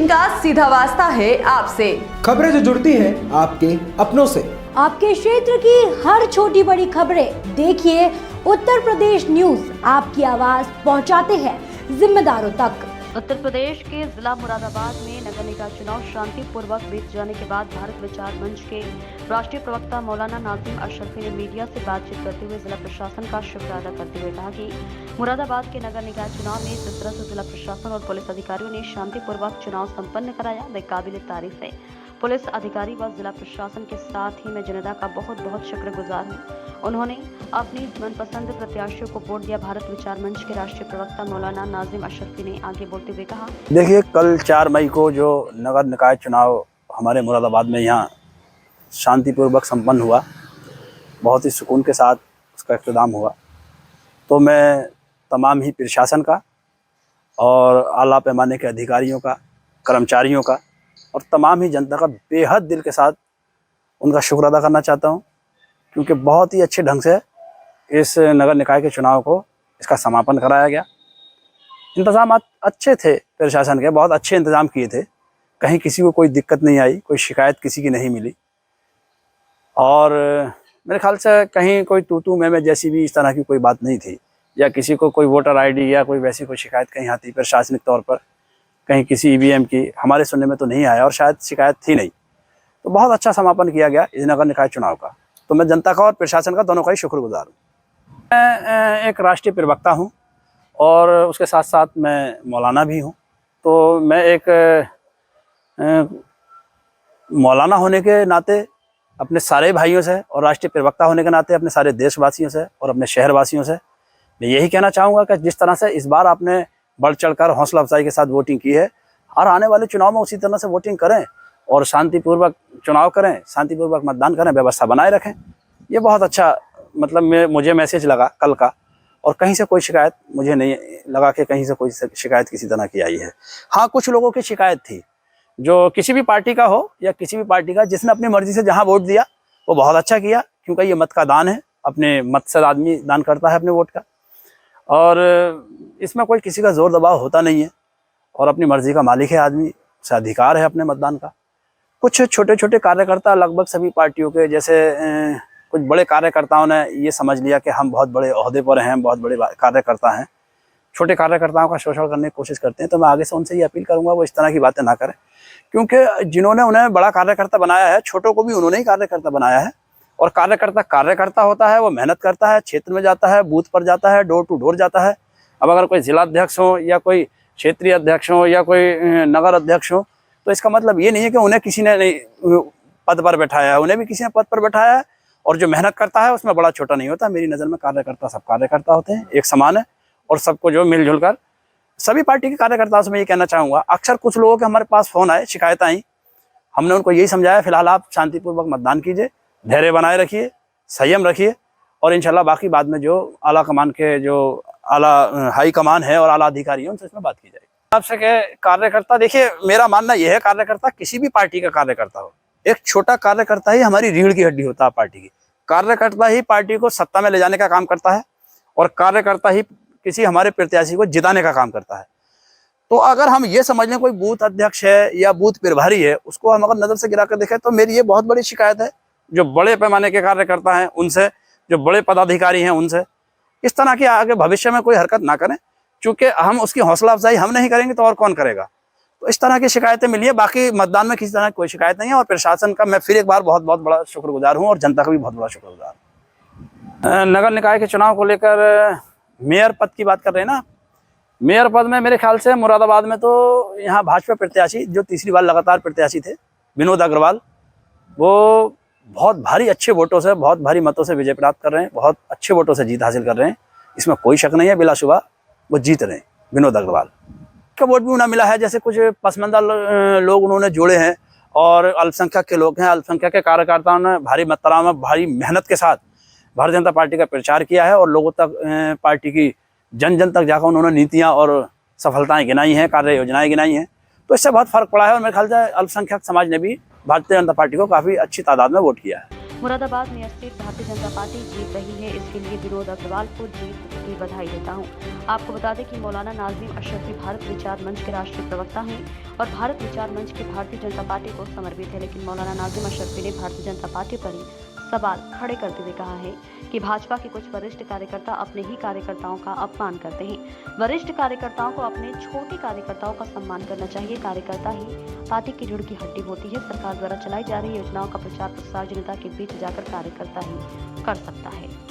जिनका सीधा वास्ता है आपसे। खबरें जो जुड़ती है आपके अपनों से। आपके क्षेत्र की हर छोटी बड़ी खबरें देखिए उत्तर प्रदेश न्यूज आपकी आवाज पहुंचाते हैं जिम्मेदारों तक। उत्तर प्रदेश के जिला मुरादाबाद में नगर निकाय चुनाव शांतिपूर्वक बीत जाने के बाद भारत विचार मंच के राष्ट्रीय प्रवक्ता मौलाना नाजिम अशरफी ने मीडिया से बातचीत करते हुए जिला प्रशासन का शुक्र अदा करते हुए कहा कि मुरादाबाद के नगर निकाय चुनाव में जिस तरह से जिला प्रशासन और पुलिस अधिकारियों ने शांतिपूर्वक चुनाव संपन्न कराया वे काबिल तारीफ है। पुलिस अधिकारी व जिला प्रशासन के साथ ही मैं जनता का बहुत बहुत शुक्रगुजार हूँ। उन्होंने अपनी मनपसंद प्रत्याशियों को वोट दिया। भारत विचार मंच के राष्ट्रीय प्रवक्ता मौलाना नाजिम अशरफी ने आगे बोलते हुए कहा, देखिए, कल 4 मई को जो नगर निकाय चुनाव हमारे मुरादाबाद में यहाँ शांतिपूर्वक संपन्न हुआ, बहुत ही सुकून के साथ उसका इख्तिताम हुआ। तो मैं तमाम ही प्रशासन का और आला पैमाने के अधिकारियों का, कर्मचारियों का और तमाम ही जनता का बेहद दिल के साथ उनका शुक्र अदा करना चाहता हूं, क्योंकि बहुत ही अच्छे ढंग से इस नगर निकाय के चुनाव को इसका समापन कराया गया। इंतज़ाम अच्छे थे, प्रशासन के बहुत अच्छे इंतज़ाम किए थे। कहीं किसी को कोई दिक्कत नहीं आई, कोई शिकायत किसी की नहीं मिली और मेरे ख्याल से कहीं कोई तू मैं जैसी भी इस तरह की कोई बात नहीं थी, या किसी को कोई वोटर आईडी या कोई वैसी कोई शिकायत कहीं आती प्रशासनिक तौर पर, कहीं किसी ईवीएम की हमारे सुनने में तो नहीं आया और शायद शिकायत थी नहीं। तो बहुत अच्छा समापन किया गया इस नगर निकाय चुनाव का। तो मैं जनता का और प्रशासन का दोनों का ही शुक्रगुजार हूँ। मैं एक राष्ट्रीय प्रवक्ता हूँ और उसके साथ साथ मैं मौलाना भी हूँ। तो मैं एक मौलाना होने के नाते अपने सारे भाइयों से और राष्ट्रीय प्रवक्ता होने के नाते अपने सारे देशवासियों से और अपने शहरवासियों से मैं यही कहना चाहूँगा कि जिस तरह से इस बार आपने बढ़ चढ़कर हौसला अफजाई के साथ वोटिंग की है, और आने वाले चुनाव में उसी तरह से वोटिंग करें और शांतिपूर्वक चुनाव करें, शांतिपूर्वक मतदान करें, व्यवस्था बनाए रखें। ये बहुत अच्छा मतलब मुझे मैसेज लगा कल का, और कहीं से कोई शिकायत मुझे नहीं लगा कि कहीं से कोई शिकायत किसी तरह की आई है। हाँ, कुछ लोगों की शिकायत थी, जो किसी भी पार्टी का हो या किसी भी पार्टी का, जिसने अपनी मर्जी से जहाँ वोट दिया वो बहुत अच्छा किया, क्योंकि ये मत का दान है। अपने मत से आदमी दान करता है अपने वोट का, और इसमें कोई किसी का जोर दबाव होता नहीं है और अपनी मर्जी का मालिक है आदमी, उसे अधिकार है अपने मतदान का। कुछ छोटे छोटे कार्यकर्ता लगभग सभी पार्टियों के, जैसे कुछ बड़े कार्यकर्ताओं ने ये समझ लिया कि हम बहुत बड़े ओहदे पर हैं, बहुत बड़े कार्यकर्ता हैं, छोटे कार्यकर्ताओं का शोषण करने की कोशिश करते हैं। तो मैं आगे से उनसे ये अपील करूंगा वो इस तरह की बातें ना करें, क्योंकि जिन्होंने उन्हें बड़ा कार्यकर्ता बनाया है, छोटों को भी उन्होंने ही कार्यकर्ता बनाया है। और कार्यकर्ता होता है, वो मेहनत करता है, क्षेत्र में जाता है, बूथ पर जाता है, डोर टू डोर जाता है। अब अगर कोई जिला अध्यक्ष हो या कोई क्षेत्रीय अध्यक्ष हो या कोई नगर अध्यक्ष हो, तो इसका मतलब ये नहीं है कि उन्हें किसी ने नहीं पद पर बैठाया है, उन्हें भी किसी ने पद पर बैठाया है। और जो मेहनत करता है उसमें बड़ा छोटा नहीं होता। मेरी नज़र में कार्यकर्ता सब कार्यकर्ता होते हैं, एक समान है, और सबको जो मिलजुल कर सभी पार्टी के कार्यकर्ताओं से मैं ये कहना चाहूँगा। अक्सर कुछ लोगों के हमारे पास फ़ोन आए, शिकायत आई, हमने उनको यही समझाया फिलहाल आप शांतिपूर्वक मतदान कीजिए, धैर्य बनाए रखिए, संयम रखिए, और इंशाल्लाह बाकी बाद में जो आला कमान के जो आला हाई कमान है और आला अधिकारी हैं उनसे इसमें बात की जाएगी। आपसे के कार्यकर्ता, देखिए मेरा मानना यह है, कार्यकर्ता किसी भी पार्टी का कार्यकर्ता हो, एक छोटा कार्यकर्ता ही हमारी रीढ़ की हड्डी होता है पार्टी की। कार्यकर्ता ही पार्टी को सत्ता में ले जाने का काम करता है और कार्यकर्ता ही किसी हमारे प्रत्याशी को जिताने का काम करता है। तो अगर हम ये समझ लें कोई बूथ अध्यक्ष है या बूथ प्रभारी है, उसको हम अगर नज़र से गिरा कर देखें, तो मेरी ये बहुत बड़ी शिकायत है जो बड़े पैमाने के कार्यकर्ता हैं उनसे, जो बड़े पदाधिकारी हैं उनसे। इस तरह की आगे भविष्य में कोई हरकत ना करें, क्योंकि हम उसकी हौसला अफजाई हम नहीं करेंगे तो और कौन करेगा। तो इस तरह की शिकायतें मिली है, बाकी मतदान में किसी तरह की कोई शिकायत नहीं है। और प्रशासन का मैं फिर एक बार बहुत बहुत बड़ा शुक्रगुजार हूँ और जनता का भी बहुत बड़ा शुक्रगुजार हूँ। नगर निकाय के चुनाव को लेकर मेयर पद की बात कर रहे हैं ना, मेयर पद में मेरे ख्याल से मुरादाबाद में तो यहाँ भाजपा प्रत्याशी जो तीसरी बार लगातार प्रत्याशी थे, विनोद अग्रवाल, वो बहुत भारी अच्छे वोटों से, बहुत भारी मतों से विजय प्राप्त कर रहे हैं, बहुत अच्छे वोटों से जीत हासिल कर रहे हैं। इसमें कोई शक नहीं है, बिलाशुबा वो जीत रहे हैं विनोद अग्रवाल का। वोट भी उन्हें मिला है, जैसे कुछ पसमानदा लोग उन्होंने जोड़े हैं और अल्पसंख्यक के लोग हैं, अल्पसंख्यक के कार्यकर्ताओं ने भारी मात्रा में भारी मेहनत के साथ भारतीय जनता पार्टी का प्रचार किया है और लोगों तक पार्टी की जन जन तक जाकर उन्होंने नीतियाँ और सफलताएँ गिनाई हैं, कार्य योजनाएँ गिनाई हैं। तो इससे बहुत फर्क पड़ा है और मेरे ख्याल से अल्पसंख्यक समाज ने भी भारतीय जनता पार्टी को काफ़ी अच्छी तादाद में वोट किया है। मुरादाबाद में स्थित भारतीय जनता पार्टी जीत रही है, इसके लिए विनोद अग्रवाल को जीत की बधाई देता हूं। आपको बता दें कि मौलाना नाजिम अशरफी भारत विचार मंच के राष्ट्रीय प्रवक्ता हैं और भारत विचार मंच की भारतीय जनता पार्टी को समर्पित है। लेकिन मौलाना नाजिम अशरफी ने भारतीय जनता पार्टी पर ही सवाल खड़े करते हुए कहा है कि भाजपा के कुछ वरिष्ठ कार्यकर्ता अपने ही कार्यकर्ताओं का अपमान करते हैं। वरिष्ठ कार्यकर्ताओं को अपने छोटे कार्यकर्ताओं का सम्मान करना चाहिए। कार्यकर्ता ही पार्टी की रीढ़ की हड्डी होती है। सरकार द्वारा चलाई जा रही योजनाओं का प्रचार प्रसार जनता के बीच जाकर कार्यकर्ता ही कर सकता है।